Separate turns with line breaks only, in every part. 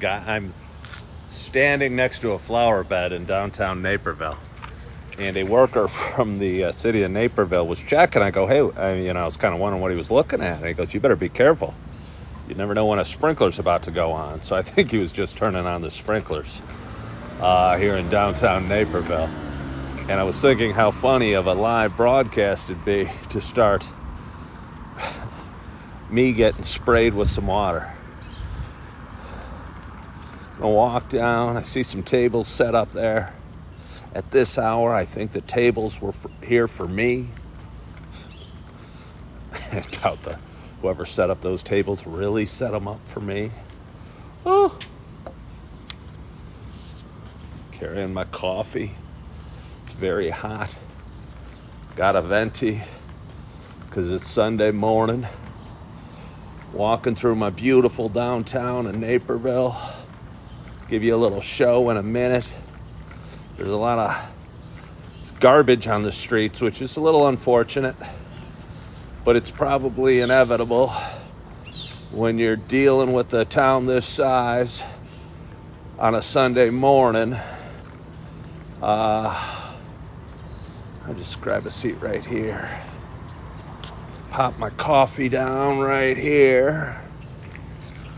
I'm standing next to a flower bed in downtown Naperville, and a worker from the city of Naperville was checking. I go, hey, I was kind of wondering what he was looking at. And he goes, you better be careful. You never know when a sprinkler's about to go on. So I think he was just turning on the sprinklers here in downtown Naperville. And I was thinking how funny of a live broadcast it'd be to start me getting sprayed with some water. I walk down, I see some tables set up there. At this hour, I think the tables were here for me. I doubt whoever set up those tables really set them up for me. Oh. Carrying my coffee. It's very hot. Got a venti because it's Sunday morning. Walking through my beautiful downtown in Naperville. Give you a little show in a minute. There's a lot of garbage on the streets, which is a little unfortunate, but it's probably inevitable when you're dealing with a town this size on a Sunday morning. I'll just grab a seat right here. Pop my coffee down right here.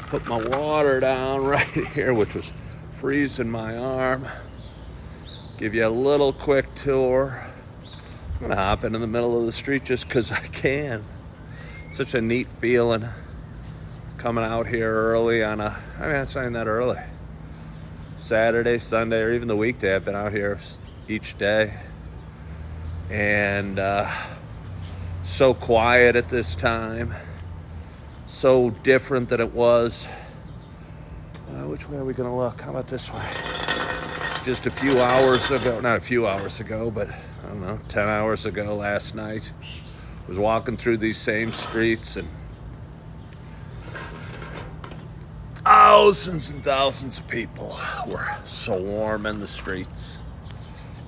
Put my water down right here, which was freezing my arm. Give you a little quick tour. I'm gonna hop into the middle of the street just because I can. Such a neat feeling coming out here early on it's not even that early. Saturday, Sunday, or even the weekday. I've been out here each day. And so quiet at this time. So different than it was. Which way are we gonna look? How about this way? Just a few hours ago, not a few hours ago, but I don't know, 10 hours ago last night, was walking through these same streets and thousands and thousands of people were swarming the streets,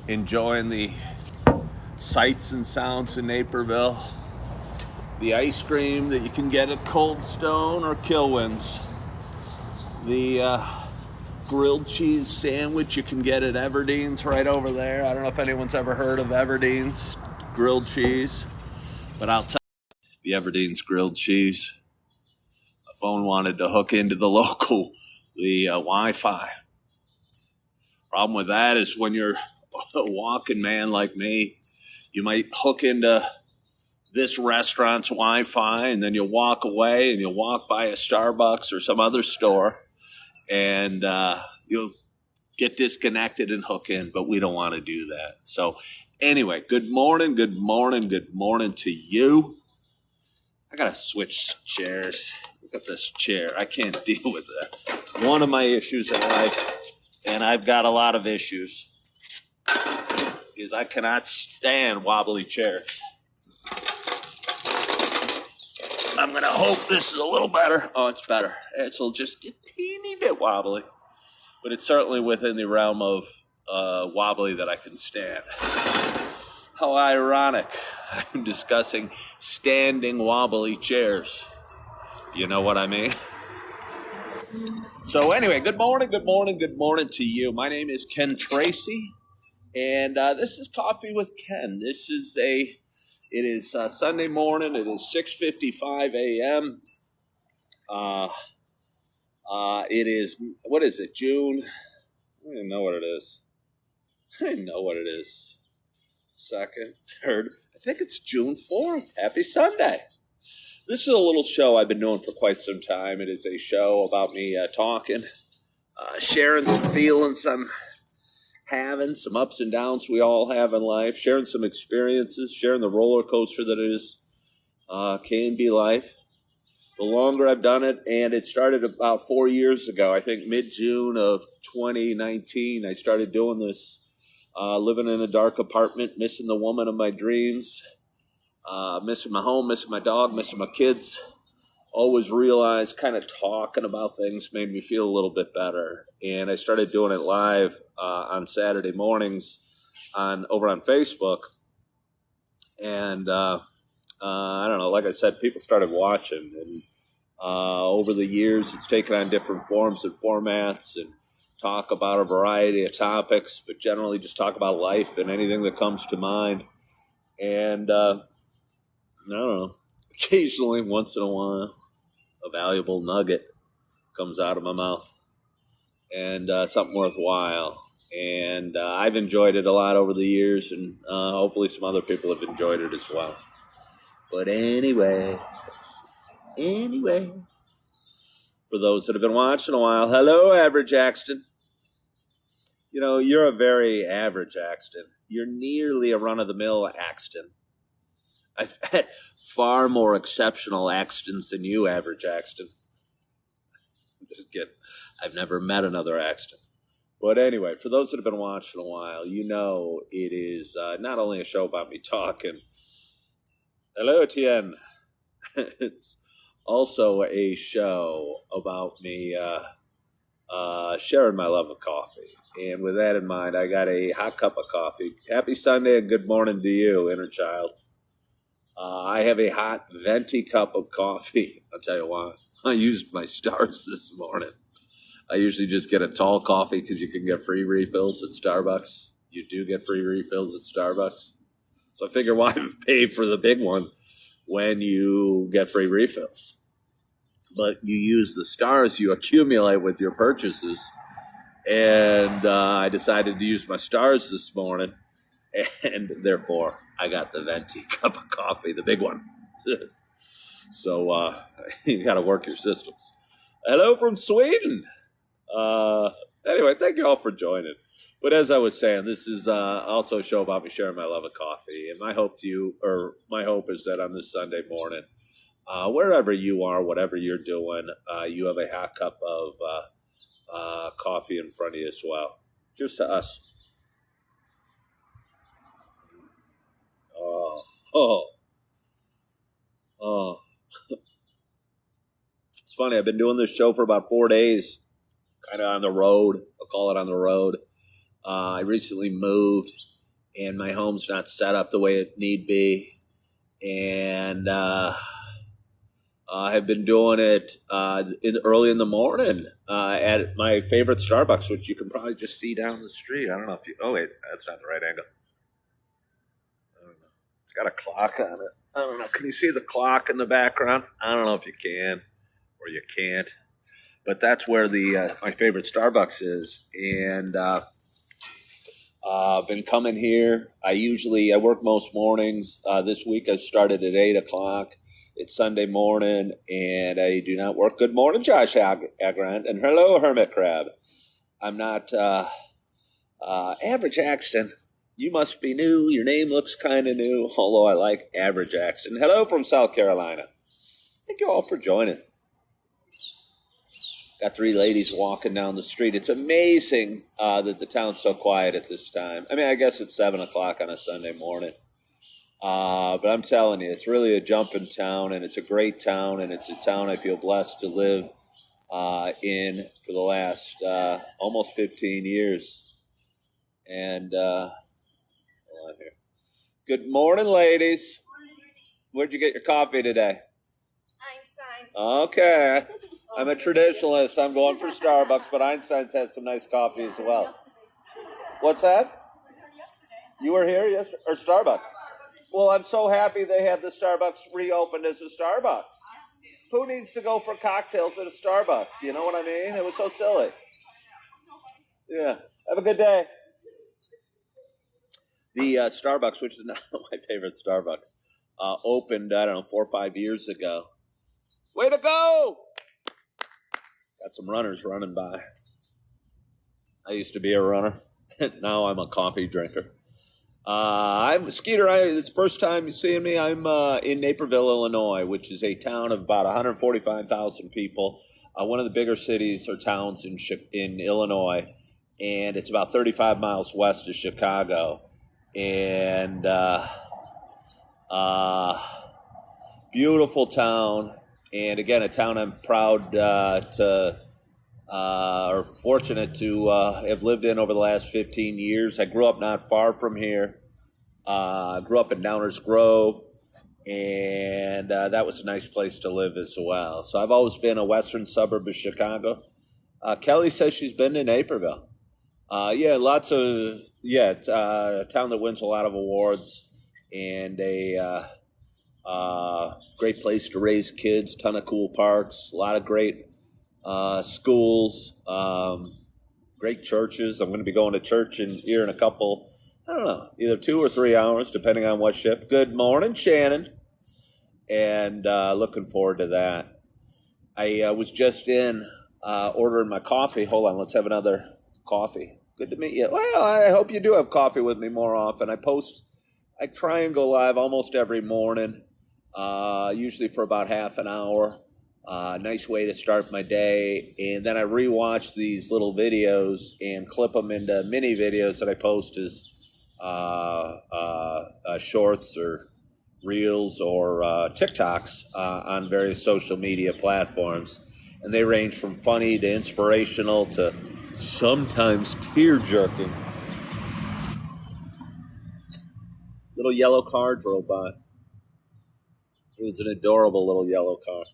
enjoying the sights and sounds in Naperville, the ice cream that you can get at Cold Stone or Kilwins, the grilled cheese sandwich you can get at Everdean's right over there. I don't know if anyone's ever heard of Everdean's grilled cheese, but I'll tell you, the Everdean's grilled cheese. My phone wanted to hook into the Wi-Fi. Problem with that is when you're a walking man like me, you might hook into this restaurant's Wi-Fi and then you'll walk away and you'll walk by a Starbucks or some other store and you'll get disconnected and hook in, but we don't want to do that. So anyway, good morning to you. I got to switch chairs. Look at this chair. I can't deal with that. One of my issues in life, and I've got a lot of issues, is I cannot stand wobbly chairs. I'm going to hope this is a little better. Oh, it's better. It's just a teeny bit wobbly, but it's certainly within the realm of wobbly that I can stand. How ironic. I'm discussing standing wobbly chairs. You know what I mean? So anyway, good morning to you. My name is Ken Tracy, and this is Coffee with Ken. It is Sunday morning. It is 6:55 a.m. It is, what is it, June? I don't even know what it is. Second, third, I think it's June 4th. Happy Sunday. This is a little show I've been doing for quite some time. It is a show about me talking, sharing some feelings I'm having, some ups and downs we all have in life, sharing some experiences, sharing the roller coaster that is can be life. The longer I've done it, and it started about 4 years ago, I think mid-June of 2019, I started doing this, living in a dark apartment, missing the woman of my dreams, missing my home, missing my dog, missing my kids. Always realized kind of talking about things made me feel a little bit better. And I started doing it live on Saturday mornings over on Facebook. And I don't know, like I said, people started watching. And
Over the years, it's taken on different forms and formats and talk about a variety of topics, but generally just talk about life and anything that comes to mind. And I don't know, occasionally, once in a while, a valuable nugget comes out of my mouth and something worthwhile. And I've enjoyed it a lot over the years, and hopefully some other people have enjoyed it as well. But anyway, for those that have been watching a while, hello, Average Axton. You know, you're a very average Axton. You're nearly a run-of-the-mill Axton. I've had far more exceptional Axtons than you, Average Axton. Just kidding. I've never met another Axton. But anyway, for those that have been watching a while, you know it is not only a show about me talking. Hello, Etienne. It's also a show about me sharing my love of coffee. And with that in mind, I got a hot cup of coffee. Happy Sunday and good morning to you, inner child. I have a hot, venti cup of coffee. I'll tell you what. I used my stars this morning. I usually just get a tall coffee because you can get free refills at Starbucks. You do get free refills at Starbucks. So I figure why pay for the big one when you get free refills? But you use the stars you accumulate with your purchases. And I decided to use my stars this morning. And therefore, I got the venti cup of coffee, the big one. So you got to work your systems. Hello from Sweden. Anyway, thank you all for joining. But as I was saying, this is also a show about me sharing my love of coffee. And my hope is that on this Sunday morning, wherever you are, whatever you're doing, you have a hot cup of coffee in front of you as well. Cheers to us. Oh. It's funny. I've been doing this show for about 4 days, kind of on the road. I'll call it on the road. I recently moved, and my home's not set up the way it need be. And I have been doing it early in the morning at my favorite Starbucks, which you can probably just see down the street. I don't know if you... Oh, wait. That's not the right angle. I don't know. It's got a clock on it. I don't know. Can you see the clock in the background? I don't know if you can or you can't. But that's where my favorite Starbucks is. And I've been coming here. I work most mornings. This week I started at 8 o'clock. It's Sunday morning, and I do not work. Good morning, Josh Agrand. And hello, Hermit Crab. I'm not Average Axton. You must be new. Your name looks kind of new, although I like Average Axton. Hello from South Carolina. Thank you all for joining. Got 3 ladies walking down the street. It's amazing that the town's so quiet at this time. I mean, I guess it's 7 o'clock on a Sunday morning. But I'm telling you, it's really a jumping town, and it's a great town, and it's a town I feel blessed to live in for the last almost 15 years. And hold on here. Good morning, ladies. Where'd you get your coffee today?
Einstein's.
Okay. I'm a traditionalist. I'm going for Starbucks, but Einstein's has some nice coffee as well. What's that? You were here yesterday? Or Starbucks? Well, I'm so happy they have the Starbucks reopened as a Starbucks. Who needs to go for cocktails at a Starbucks? You know what I mean? It was so silly. Yeah. Have a good day. The Starbucks, which is not my favorite Starbucks, opened, 4 or 5 years ago. Way to go! Got some runners running by. I used to be a runner. Now I'm a coffee drinker. I'm Skeeter. It's the first time you're seeing me. I'm in Naperville, Illinois, which is a town of about 145,000 people. One of the bigger cities or towns in Illinois, and it's about 35 miles west of Chicago. And beautiful town. And again, a town I'm proud or fortunate to have lived in over the last 15 years. I grew up not far from here. Grew up in Downers Grove. and that was a nice place to live as well. So I've always been a western suburb of Chicago. Kelly says she's been to Naperville. Yeah, it's a town that wins a lot of awards, and a great place to raise kids. Ton of cool parks, a lot of great schools, great churches. I'm going to be going to church here in a couple. I don't know, either 2 or 3 hours, depending on what shift. Good morning, Shannon, and looking forward to that. I was just in ordering my coffee. Hold on, let's have another coffee. Good to meet you. Well, I hope you do have coffee with me more often. I try and go live almost every morning, usually for about half an hour. Nice way to start my day. And then I rewatch these little videos and clip them into mini videos that I post as shorts or reels or TikToks on various social media platforms. And they range from funny to inspirational to sometimes tear-jerking. Little yellow car drove by. It was an adorable little yellow car.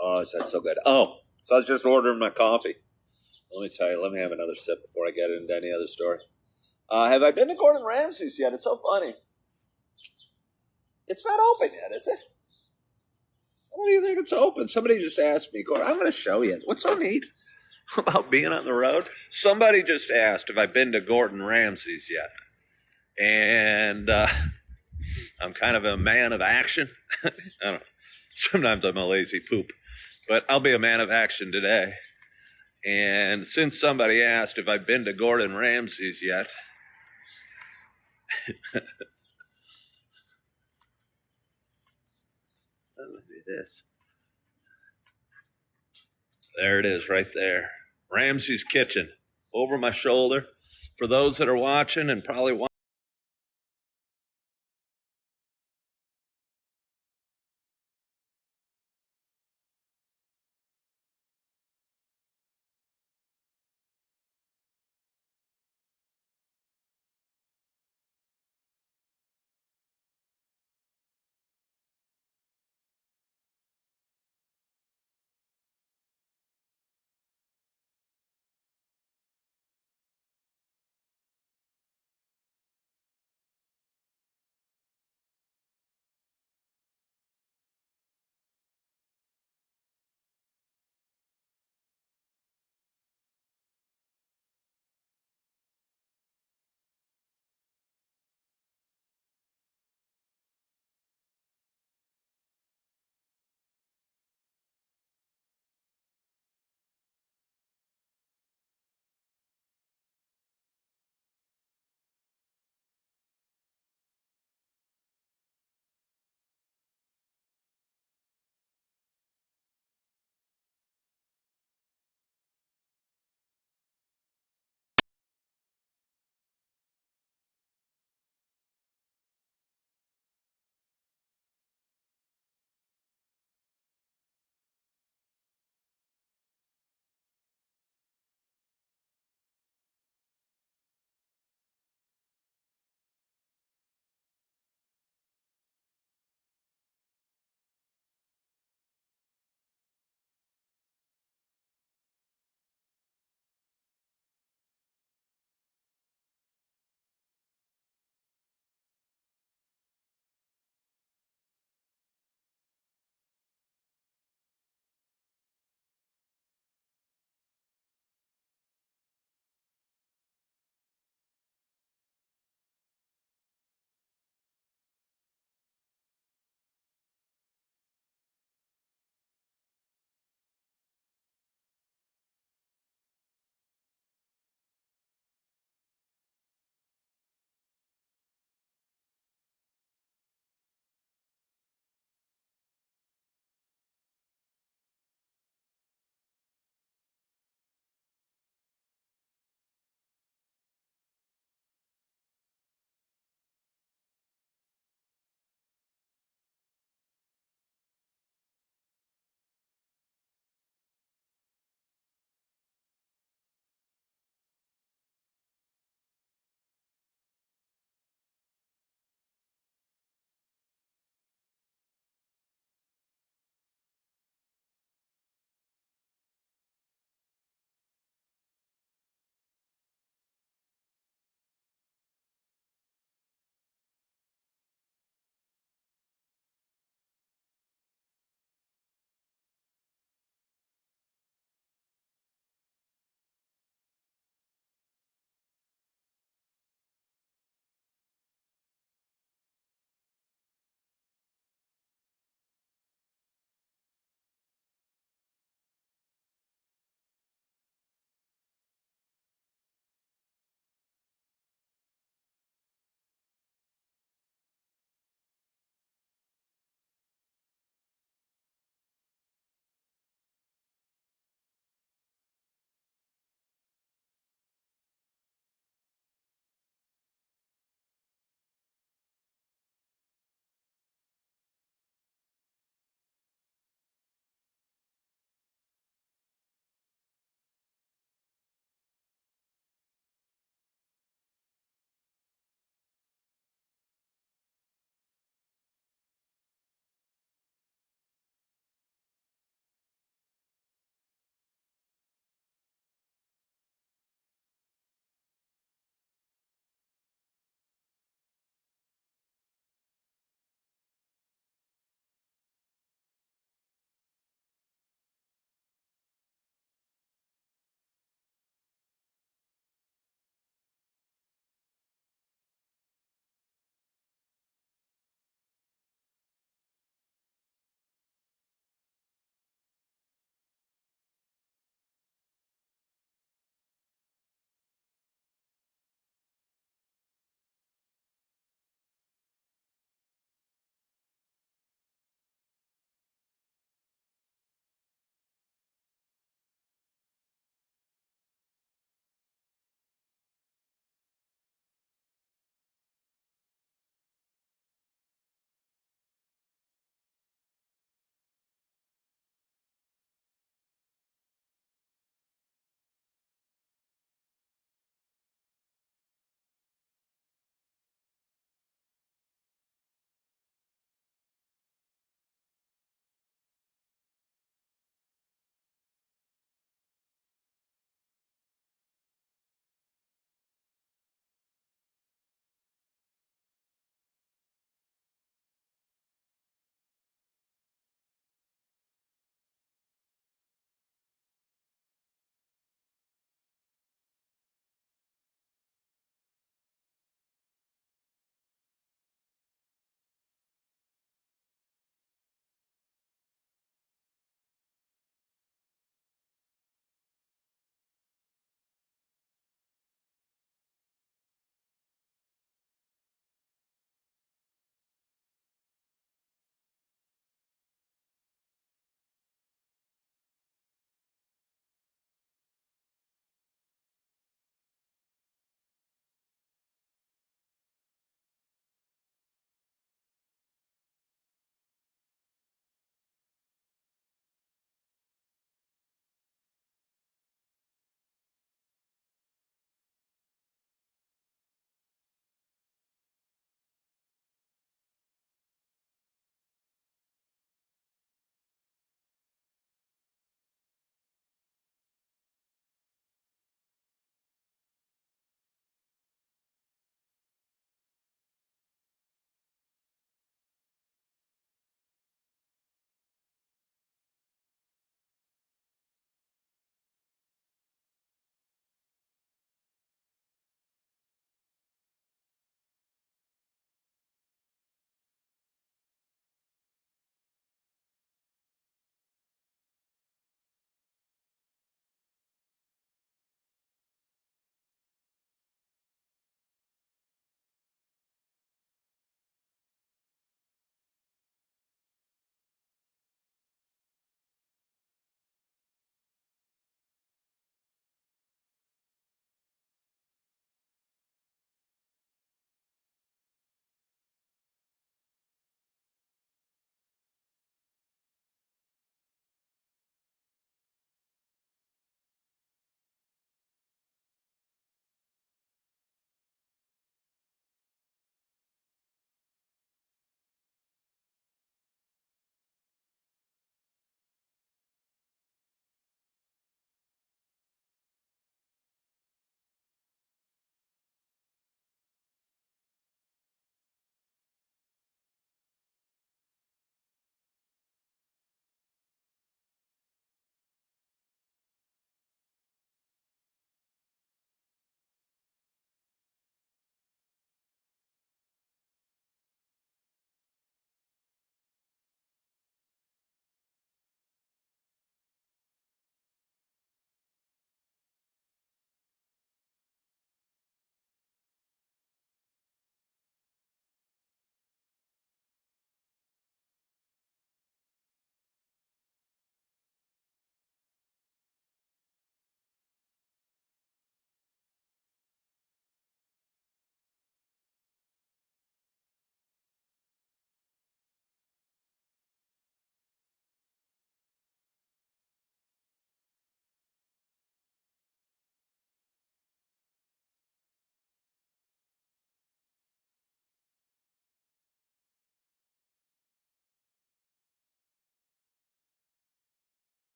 Oh, is that so good? Oh, so I was just ordering my coffee. Let me tell you, let me have another sip before I get into any other story. Have I been to Gordon Ramsay's yet? It's so funny. It's not open yet, is it? Why do you think it's open? Somebody just asked me, Gordon, I'm going to show you. What's so neat about being on the road? Somebody just asked if I've been to Gordon Ramsay's yet. And I'm kind of a man of action. I don't know. Sometimes I'm a lazy poop. But I'll be a man of action today. And since somebody asked if I've been to Gordon Ramsay's yet, look at this. There it is right there. Ramsay's Kitchen over my shoulder. For those that are watching and probably watching,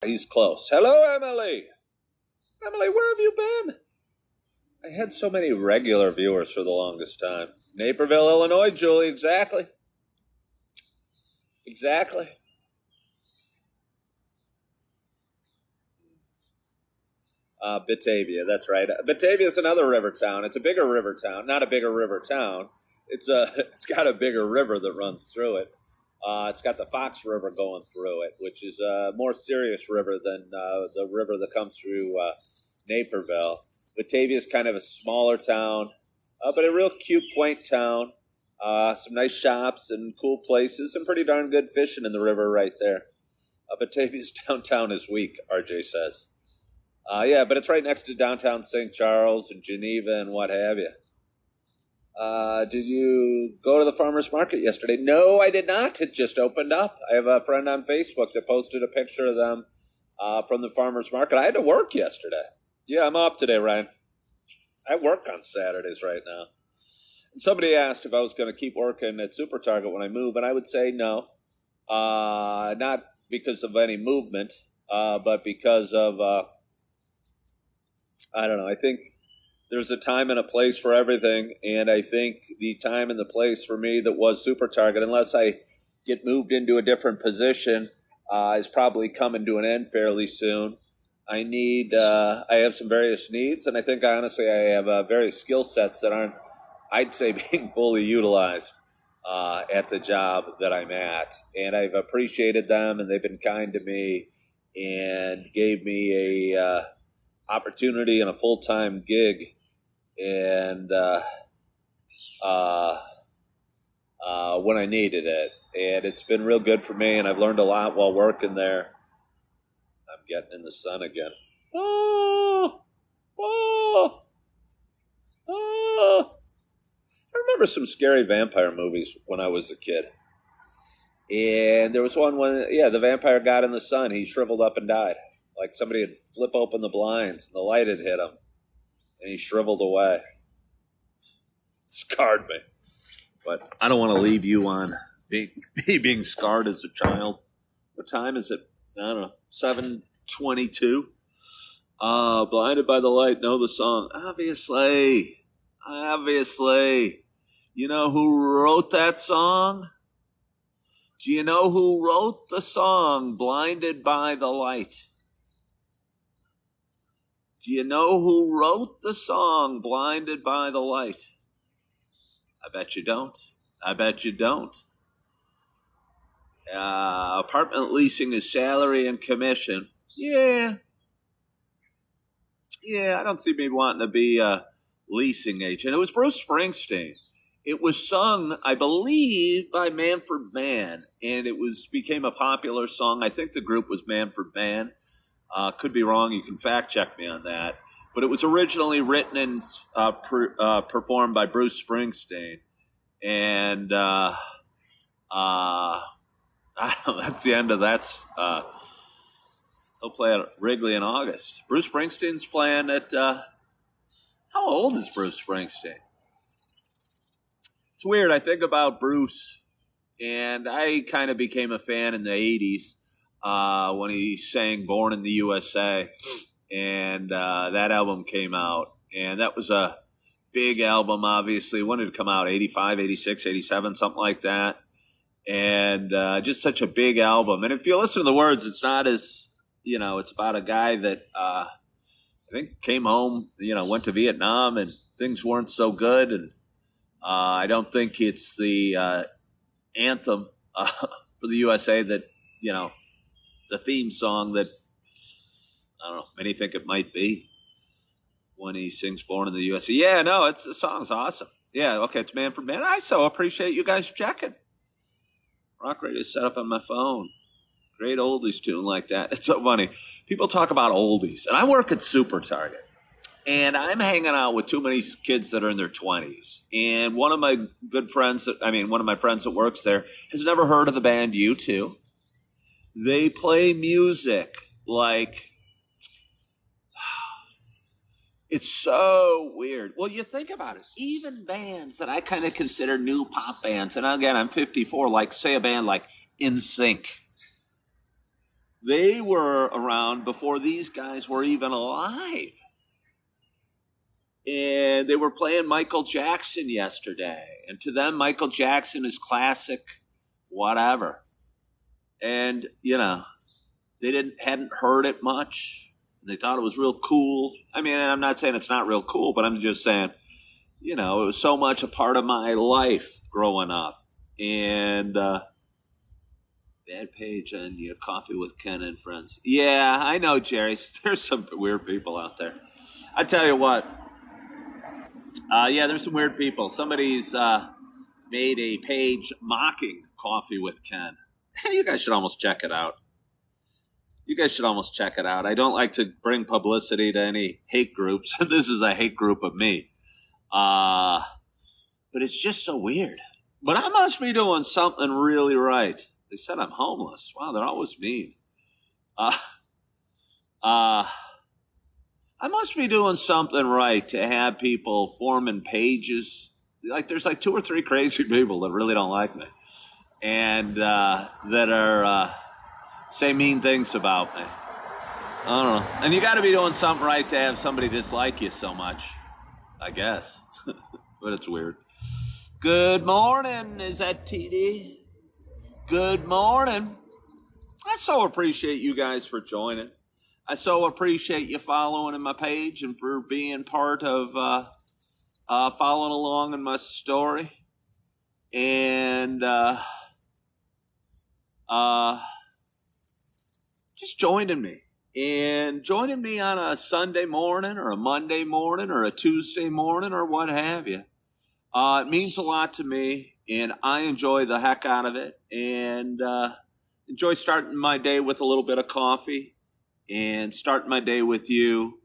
He's close. Hello, Emily. Emily, where have you been? I had so many regular viewers for the longest time. Naperville, Illinois, Julie, exactly. Exactly. Batavia, that's right. Batavia is another river town. It's a bigger river town. Not a bigger river town. It's got a bigger river that runs through it. It's got the Fox River going through it, which is a more serious river than the river that comes through Naperville. Batavia is kind of a smaller town, but a real cute, quaint town. Some nice shops and cool places, and pretty darn good fishing in the river right there. Batavia's downtown is weak, RJ says. Yeah, but it's right next to downtown St. Charles and Geneva and what have you. Did you go to the farmer's market yesterday? No, I did not. It just opened up. I have a friend on Facebook that posted a picture of them from the farmer's market. I had to work yesterday. Yeah, I'm off today, Ryan. I work on Saturdays right now. And somebody asked if I was going to keep working at Super Target when I move, and I would say no. Not because of any movement, but because of, I don't know, I think there's a time and a place for everything, and I think the time and the place for me that was Super Target, unless I get moved into a different position, is probably coming to an end fairly soon. I have some various needs, and I think honestly I have various skill sets that aren't, I'd say, being fully utilized at the job that I'm at. And I've appreciated them, and they've been kind to me and gave me a opportunity and a full-time gig. And when I needed it. And it's been real good for me, and I've learned a lot while working there. I'm getting in the sun again. Oh! Oh! Oh! I remember some scary vampire movies when I was a kid. And there was one when, the vampire got in the sun. He shriveled up and died. Like somebody had flipped open the blinds and the light had hit him. And he shriveled away. Scarred me. But I don't want to leave you on being scarred as a child. What time is it? I don't know. 7:22. Blinded by the Light. Know the song. Obviously. You know who wrote that song? Do you know who wrote the song Blinded by the Light? Do you know who wrote the song Blinded by the Light? I bet you don't. Apartment leasing is salary and commission. Yeah, I don't see me wanting to be a leasing agent. It was Bruce Springsteen. It was sung, I believe, by Manfred Mann, and it became a popular song. I think the group was Manfred Mann. Could be wrong. You can fact check me on that. But it was originally written and performed by Bruce Springsteen. And I don't know, that's the end of that. He'll play at Wrigley in August. Bruce Springsteen's playing at, how old is Bruce Springsteen? It's weird. I think about Bruce, and I kind of became a fan in the 80s when he sang Born in the USA, and that album came out, and that was a big album, obviously. When did it come out? 85, 86, 87, something like that. And just such a big album. And if you listen to the words, it's not as, it's about a guy that I think came home, went to Vietnam, and things weren't so good. And I don't think it's the anthem for the USA that, the theme song that, I don't know, many think it might be when he sings Born in the USA. Yeah, no, the song's awesome. Yeah, okay, it's Manfred Mann. I so appreciate you guys checking. Rock Radio is set up on my phone. Great oldies tune like that. It's so funny. People talk about oldies, and I work at Super Target, and I'm hanging out with too many kids that are in their 20s. And one of my friends that works there has never heard of the band U2. They play music like, it's so weird. Well, you think about it. Even bands that I kind of consider new pop bands, and again, I'm 54, like say a band like NSYNC. They were around before these guys were even alive. And they were playing Michael Jackson yesterday. And to them, Michael Jackson is classic, whatever. And, you know, they hadn't heard it much. They thought it was real cool. I mean, I'm not saying it's not real cool, but I'm just saying, you know, it was so much a part of my life growing up. And bad page on your Coffee with Ken and Friends. Yeah, I know, Jerry. There's some weird people out there. I tell you what. Yeah, there's some weird people. Somebody's made a page mocking Coffee with Ken. You guys should almost check it out. I don't like to bring publicity to any hate groups. This is a hate group of me. But it's just so weird. But I must be doing something really right. They said I'm homeless. Wow, they're always mean. I must be doing something right to have people forming pages. Like there's like 2 or 3 crazy people that really don't like me. And that are say mean things about me. I don't know. And you got to be doing something right to have somebody dislike you so much, I guess. But it's weird. Good morning. Is that TD? Good morning. I so appreciate you guys for joining. I so appreciate you following in my page and for being part of following along in my story. And just joining me. And joining me on a Sunday morning or a Monday morning or a Tuesday morning or what have you. It means a lot to me, and I enjoy the heck out of it. And enjoy starting my day with a little bit of coffee and starting my day with you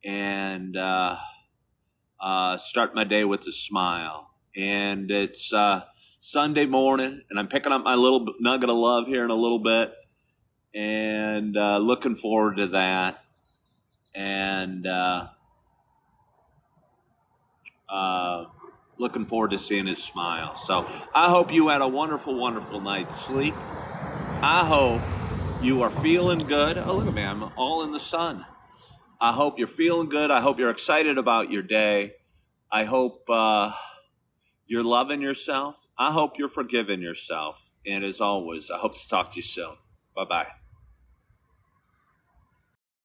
and start my day with a smile. And it's Sunday morning, and I'm picking up my little nugget of love here in a little bit. And looking forward to that. And looking forward to seeing his smile. So I hope you had a wonderful, wonderful night's sleep. I hope you are feeling good. Oh, look at me. I'm all in the sun. I hope you're feeling good. I hope you're excited about your day. I hope you're loving yourself. I hope you're forgiving yourself. And as always, I hope to talk to you soon. Bye-bye.